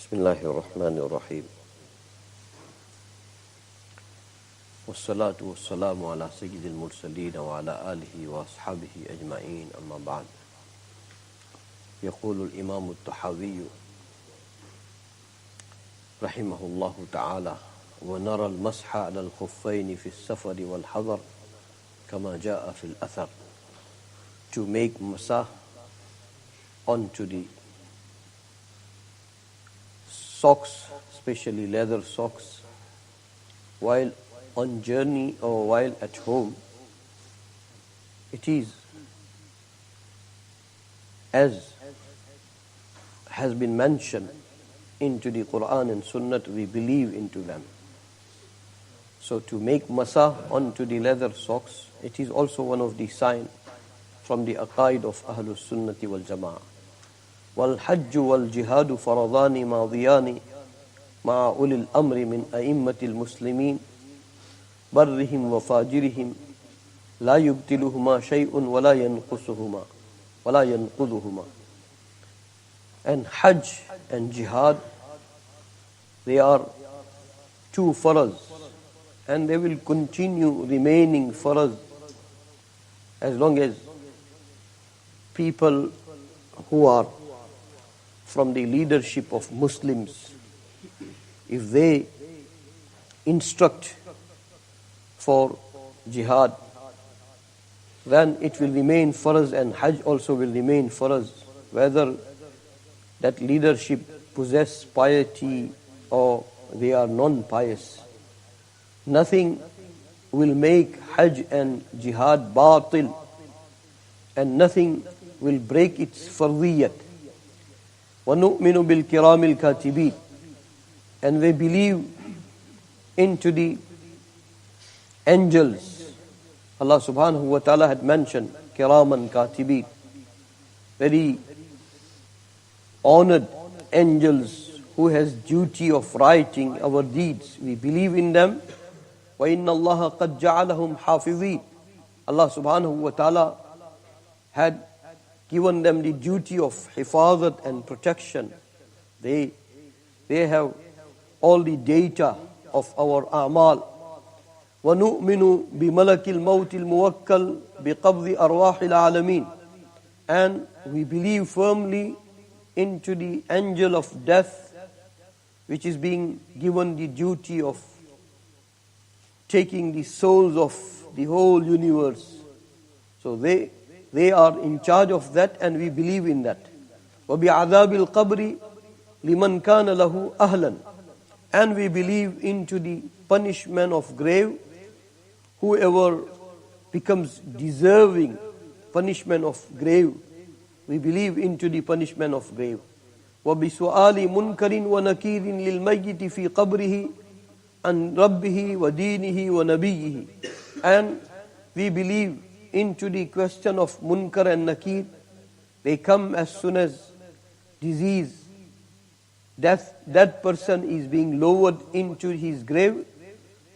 بسم الله الرحمن الرحيم والصلاة والسلام على سيد المرسلين وعلى آله وأصحابه أجمعين أما بعد يقول الإمام الطحاوي رحمه الله تعالى ونرى المسح على الخفين في السفر والحضر كما جاء في الأثر. To make masah onto the socks, especially leather socks, while on journey or while at home, it is as has been mentioned into the Quran and Sunnah, we believe into them. So to make masah onto the leather socks, it is also one of the signs from the Aqid of Ahlus Sunnati wal Jama'ah. والحج والجهاد فرضان ماضيان مع أولي الأمر من أئمة المسلمين برهم وفاجرهم لا يبتلهما شيء ولا ينقضهما. And Hajj and Jihad, they are two faraz, and they will continue remaining faraz as long as people who are from the leadership of Muslims, if they instruct for jihad, then it will remain faraz, and Hajj also will remain faraz, whether that leadership possess piety or they are non-pious. Nothing will make Hajj and jihad batil, and nothing will break its fardiyat. وَنُؤْمِنُ بِالْكِرَامِ الْكَاتِبِينَ. And we believe into the angels. Allah subhanahu wa ta'ala had mentioned kiraman katibin, very honored angels who has duty of writing our deeds. We believe in them. وَإِنَّ اللَّهَ قَدْ جَعَلَهُمْ حَافِظِينَ. Allah subhanahu wa ta'ala had given them the duty of hifazat and protection. They have all the data of our a'mal. وَنُؤْمِنُ بِمَلَكِ الْمَوْتِ الْمُوَكَّلِ بِقَبْضِ أَرْوَاحِ الْعَالَمِينَ. And we believe firmly into the angel of death, which is being given the duty of taking the souls of the whole universe. So they are in charge of that, and we believe in that. وَبِعَذَابِ الْقَبْرِ لِمَنْ كَانَ لَهُ أَهْلًا. And we believe into the punishment of grave. Whoever becomes deserving punishment of grave, we believe into the punishment of grave. وَبِسُؤَالِ مُنْكَرٍ وَنَكِيرٍ لِلْمَيِّتِ فِي قَبْرِهِ عَنْ رَبِّهِ وَدِينِهِ وَنَبِيِّهِ. And we believe into the question of munkar and nakir. They come as soon as disease, death, that person is being lowered into his grave.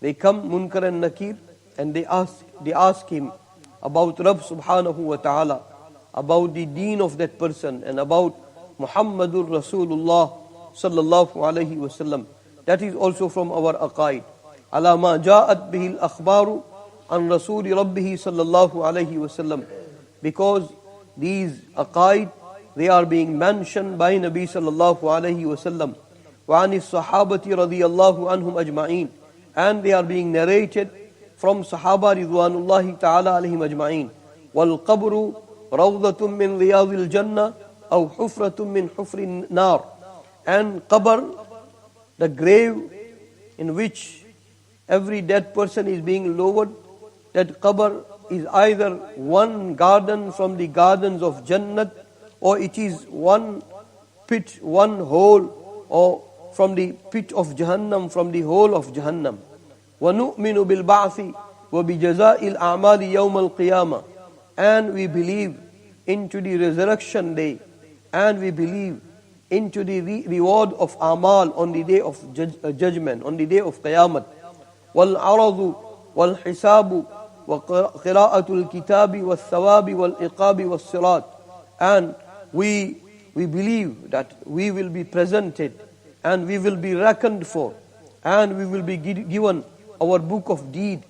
They come, munkar and nakir, and they ask him about Rabb subhanahu wa ta'ala, about the deen of that person, and about Muhammadur Rasulullah sallallahu alayhi wa sallam. That is also from our aqaid. Ala ma ja'at bihil akhbaru an Rasuli Rabbihi sallallahu alayhi wa sallam. Because these aqaid, they are being mentioned by Nabi sallallahu alayhi wa sallam. Wa anis sahabati radiyallahu anhum ajma'in. And they are being narrated from Sahaba ridwanullahi ta'ala alayhim ajma'in. Wal qabru rawdatun min riyadil jannah aw hufratun min hufrin nar. And qabr, the grave in which every dead person is being lowered, that qabr is either one garden from the gardens of Jannat, or it is one pit, one hole, or from the pit of Jahannam, from the hole of Jahannam. وَنُؤْمِنُ بِالْبَعْثِ وَبِجَزَاءِ الْأَعْمَالِ يَوْمَ الْقِيَامَةِ. And we believe into the resurrection day, and we believe into the reward of amal on the day of judgment, on the day of Qiyamah. وَالْعَرَضُ وَالْحِسَابُ وَقِرَاءَةُ الْكِتَابِ وَالثَّوَابِ وَالْإِقَابِ وَالصِّرَاطِ. And we believe that we will be presented and we will be reckoned for, and we will be given our book of deed.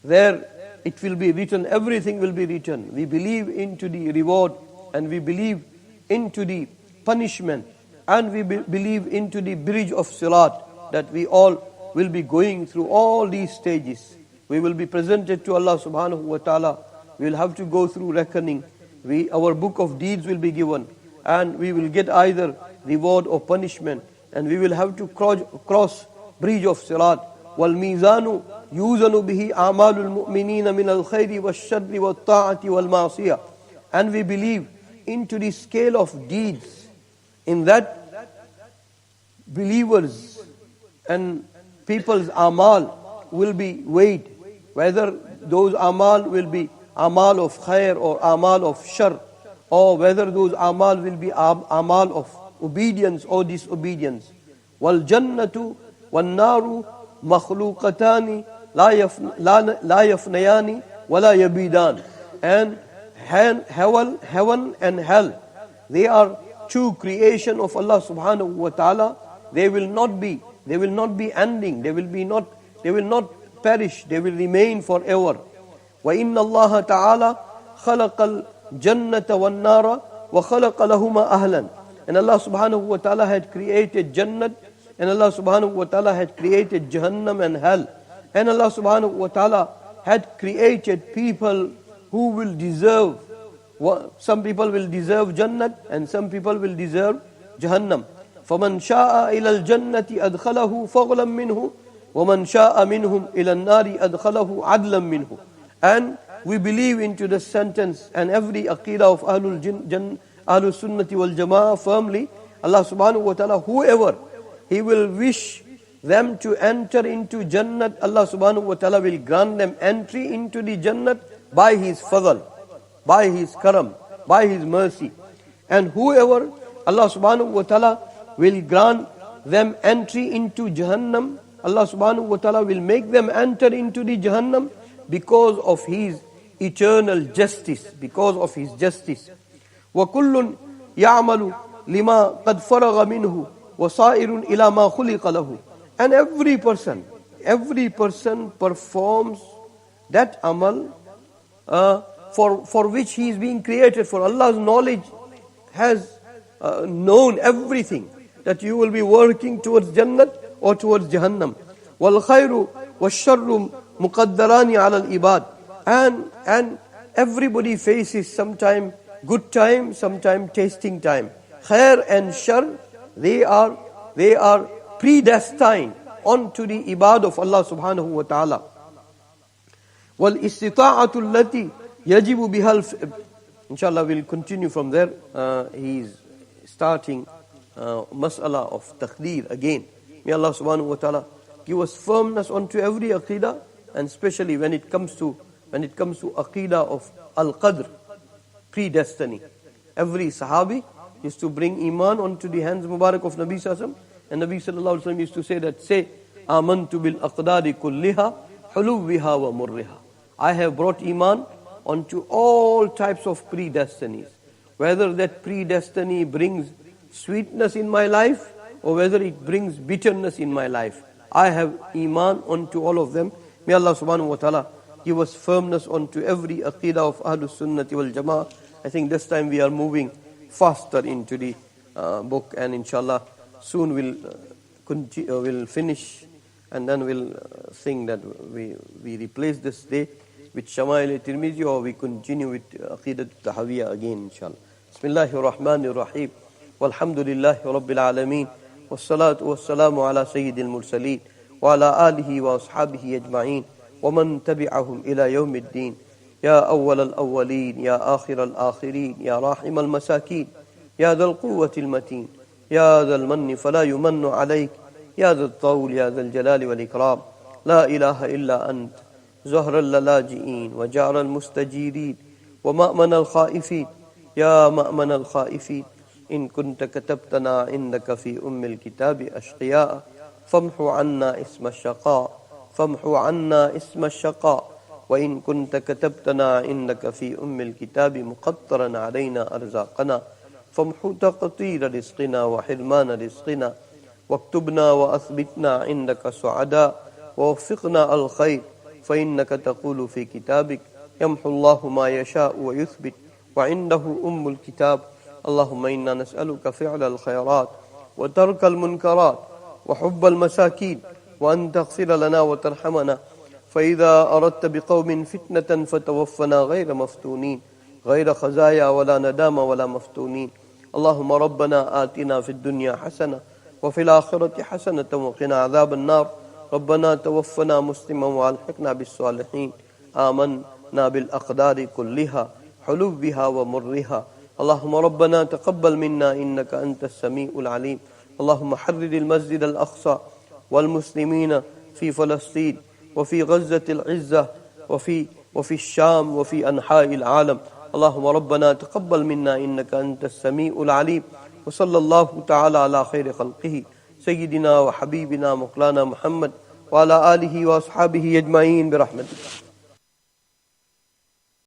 There it will be written, everything will be written. We believe into the reward, and we believe into the punishment, and we believe into the bridge of Sirat, that we all will be going through all these stages. We will be presented to Allah subhanahu wa ta'ala. We will have to go through reckoning. Our book of deeds will be given, and we will get either reward or punishment, and we will have to cross bridge of Sirat. وَالْمِيزَانُ يُوزَنُ بِهِ أَعْمَالُ الْمُؤْمِنِينَ مِنَ الْخَيْرِ وَالشَّرِّ وَالطَّاعَةِ وَالْمَعْصِيَةِ. And we believe into the scale of deeds. In that, believers and people's amal will be weighed, whether those amal will be amal of khair or amal of shar, or whether those amal will be amal of obedience or disobedience. وَالْجَنَّةُ وَالنَّارُ مَخْلُوقَتَانِ لَا يَفْنَيَانِ وَلَا يَبِيدَانِ. And heaven and hell, they are two creation of Allah subhanahu wa ta'ala. They will not be ending. They will not perish. They will remain forever. وَإِنَّ اللَّهَ تَعَالَى خَلَقَ الْجَنَّةَ وَالنَّارَ وَخَلَقَ لَهُمَا أَهْلًا. And Allah subhanahu wa ta'ala had created Jannat, and Allah subhanahu wa ta'ala had created Jahannam and hell. And Allah subhanahu wa ta'ala had created people who will deserve, some people will deserve Jannat, and some people will deserve Jahannam. فَمَنْ شَاءَ إِلَى الْجَنَّةِ أَدْخَلَهُ فَضْلًا مِّنْهُ وَمَنْ شَاءَ مِنْهُمْ إِلَى النَّارِ أَدْخَلَهُ عَدْلًا مِّنْهُ. And we believe into the sentence and every aqidah of Ahlul Sunnati wal Jama'ah firmly. Allah subhanahu wa ta'ala, whoever He will wish them to enter into Jannat, Allah subhanahu wa ta'ala will grant them entry into the Jannat by His fadl, by His karam, by His mercy. And whoever Allah subhanahu wa ta'ala will grant them entry into Jahannam, Allah subhanahu wa ta'ala will make them enter into the Jahannam because of His eternal justice, because of His justice. وَكُلٌّ يَعْمَلُ لِمَا قَدْ فَرَغَ مِنْهُ وَصَائِرٌ إِلَى مَا خُلِقَ لَهُ. And every person performs that amal for which he is being created. For Allah's knowledge has known everything, that you will be working towards Jannat or towards Jahannam. وَالْخَيْرُ وَالشَّرُّ مُقَدَّرَانِ عَلَى الْإِبَادِ. And everybody faces sometime good time, sometime tasting time. Khair and shar, they are predestined onto the ibad of Allah subhanahu wa ta'ala. وَالْإِسْتِطَاعَةُ الَّتِي يَجِبُ بِهَا. Inshallah, we'll continue from there. He's starting mas'ala of taqdeer again. May Allah subhanahu wa ta'ala give us firmness onto every aqidah, and especially when it comes to aqidah of al-qadr, predestiny. Every sahabi used to bring iman onto the hands mubarak of Nabi sallallahu alaihi wasallam, and Nabi sallallahu alaihi wasallam used to say that, say, amantu bil aqdari kulliha huluwiha wa murriha. I have brought iman onto all types of predestinies, whether that predestiny brings sweetness in my life or whether it brings bitterness in my life. I have iman onto all of them. May Allah subhanahu wa ta'ala give us firmness onto every aqidah of Ahlul Sunnati wal Jama'ah. I think this time we are moving faster into the book, and inshallah soon we'll finish, and then we'll think that we replace this day with Shama'il Tirmidhi, or we continue with Aqidah al-Tahawiyyah again, inshallah. Bismillahir Rahmanir Rahim. Walhamdulillahi Rabbil Alameen. Wassalatu wassalamu ala Sayyidil Mursaleen wa ala alihi wa ashabihi ajma'in wa man tabi'ahum ila yawmiddin. Ya awwal al-awwalin, ya akhir al-akhirin, ya rahim al-masakin, ya dhal quwwati al-matin, ya dhal manni fala yumannu alayk, ya dhal tawl, ya dhal jalali wal ikram. La ilaha illa ant, زهر اللاجئين وجعر المستجيرين ومأمن الخائفين يا مأمن الخائفين إن كنت كتبتنا عندك في الكتاب أشقياء فامحو عنا اسم الشقاء وإن كنت كتبتنا عندك في الكتاب مقطرا علينا أرزاقنا فامحو تقطير رزقنا وحرمان رزقنا واكتبنا وأثبتنا عندك سعداء ووفقنا الخير فإنك تقول في كتابك يمحو الله ما يشاء ويثبت وعنده أم الكتاب. اللهم إنا نسألك فعل الخيرات وترك المنكرات وحب المساكين وأن تغفر لنا وترحمنا، فإذا أردت بقوم فتنة فتوفنا غير مفتونين، غير خزايا ولا ندامة ولا مفتونين. اللهم ربنا آتنا في الدنيا حسنة وفي الآخرة حسنة وقنا عذاب النار. ربنا توفنا مسلما وألحقنا بالصالحين. آمنا بالأقدار كلها حلوها ومرها. اللهم ربنا تقبل منا إنك أنت السميع العليم. اللهم حرر المسجد الأقصى والمسلمين في فلسطين وفي غزة العزة وفي الشام وفي أنحاء العالم. اللهم ربنا تقبل منا إنك أنت السميع العليم. وصلى الله تعالى على خير خلقه سيدنا وحبيبنا مولانا محمد وعلى آله وأصحابه أجمعين برحمتك.